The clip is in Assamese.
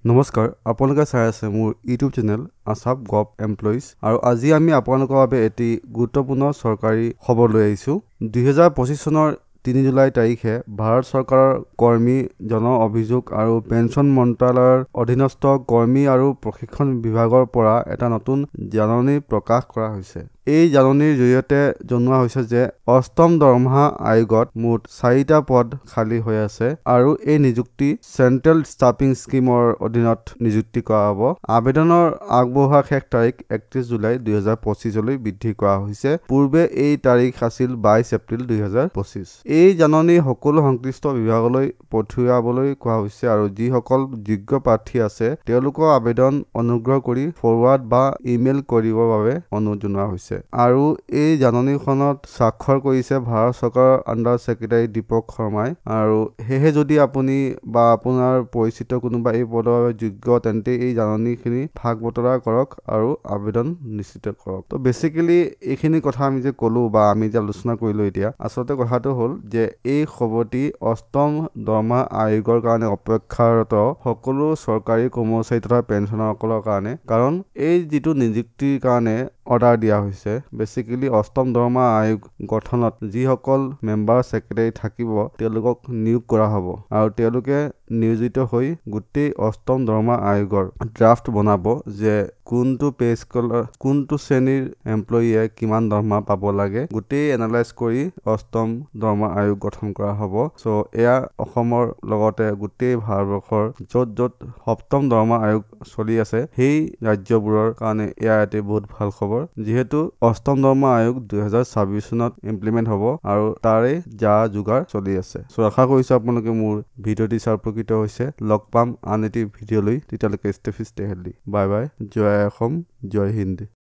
নমস্কাৰ আপোনালোকে চাই আছে মোৰ YouTube channel Assam gov employees আৰু আজি আমি আপোনালোকৰ বাবে এটি গুৰুত্বপূৰ্ণ চৰকাৰী খবৰ লৈ আহিছো 2025 চনৰ 3 জুলাই তাৰিখে ভাৰত চৰকাৰৰ কৰ্মী জন অভিযোগ আৰু পেন্সন মন্ত্ৰালয়ৰ অধীনস্থ কৰ্মী আৰু প্ৰশিক্ষণ বিভাগৰ পৰা এটা নতুন জাননী প্ৰকাশ কৰা হৈছে এই জাননীৰ জৰিয়তে জনোৱা হৈছে যে অষ্টম দৰমহা আয়োগত মুঠ 4টা পদ খালী হৈ আছে আৰু এই নিযুক্তি চেন্ট্ৰেল ষ্টাফিং স্কিমৰ অধীনত নিযুক্তি কৰা হ'ব আবেদনৰ আগবঢ়োৱা শেষ তাৰিখ 31 জুলাই 2025 লৈ বৃদ্ধি কৰা হৈছে পূৰ্বে এই তাৰিখ আছিল 22 এপ্ৰিল 2025 এই জাননী সকলো সংশ্লিষ্ট বিভাগলৈ পঠিয়াবলৈ কোৱা হৈছে আৰু যিসকল যোগ্য প্ৰাৰ্থী আছে তেওঁলোকৰ আবেদন অনুগ্ৰহ কৰি ফৰৱাৰ্ড বা ইমেইল কৰিবৰ বাবে অনুৰোধ জনোৱা হৈছে আৰু এই জাননীখনত স্বাক্ষৰ কৰিছে ভাৰত চৰকাৰৰ আণ্ডাৰ সেক্ৰেটাৰী দীপক শৰ্মাই আৰু হেহে যদি আপুনি বা আপোনাৰ পৰিচিত কোনোবা এই পদৰ বাবে যোগ্য তেন্তে এই জাননীখিনি ভাগ বতৰা কৰক আৰু আবেদন নিশ্চিত কৰক তো বেসিক্যালি এইখিনি কথা আমি যে কলো বা আমি যে আলোচনা কৰিলো এতিয়া আসলতে কথাটো হ'ল যে এই খবৰটি অষ্টম দৰমহা আয়োগৰ কাৰণে অপেক্ষাৰত সকলো চৰকাৰী কৰ্মচাৰী তথা পেঞ্চনাৰসকলৰ কাৰণে কাৰণ এই যিটো নিযুক্তিৰ কাৰণে অৰ্ডাৰ দিয়া হৈছে বেসিক্যালি অষ্টম দৰমহা আয়োগ গঠনত যিসকল মেম্বাৰ সেক্ৰেটাৰী থাকিব তেওঁলোকক নিয়োগ কৰা হ'ব আৰু তেওঁলোকে নিয়োজিত হৈ গোটেই অষ্টম দৰমহা আয়োগৰ ড্ৰাফট বনাব যে কোনটো পে স্কেলৰ কোনটো শ্ৰেণীৰ এমপ্লয়িয়ে কিমান দৰমহা পাব লাগে গোটেই এনালাইজ কৰি অষ্টম দৰমহা আয়োগ গঠন কৰা হ'ব সো এয়া অসমৰ লগতে গোটেই ভাৰতবৰ্ষৰ য'ত সপ্তম দৰমহা আয়োগ চলি আছে সেই ৰাজ্যবোৰৰ কাৰণে এয়া এটি বহুত ভাল খবৰ যিহেতু অষ্টম দৰমহা আয়োগ 2026 চনত ইমপ্লিমেন্ট হ'ব আৰু তাৰে যা যোগাৰ চলি আছে সো আশা কৰিছো আপোনালোকে মোৰ ভিডিঅ'টি চাই উপকৃত হৈছে লগ পাম আন এটি ভিডিঅ' লৈ তেতিয়ালৈকে ষ্টে হেল্ডি বাই বাই জয় অসম জয় হিন্দ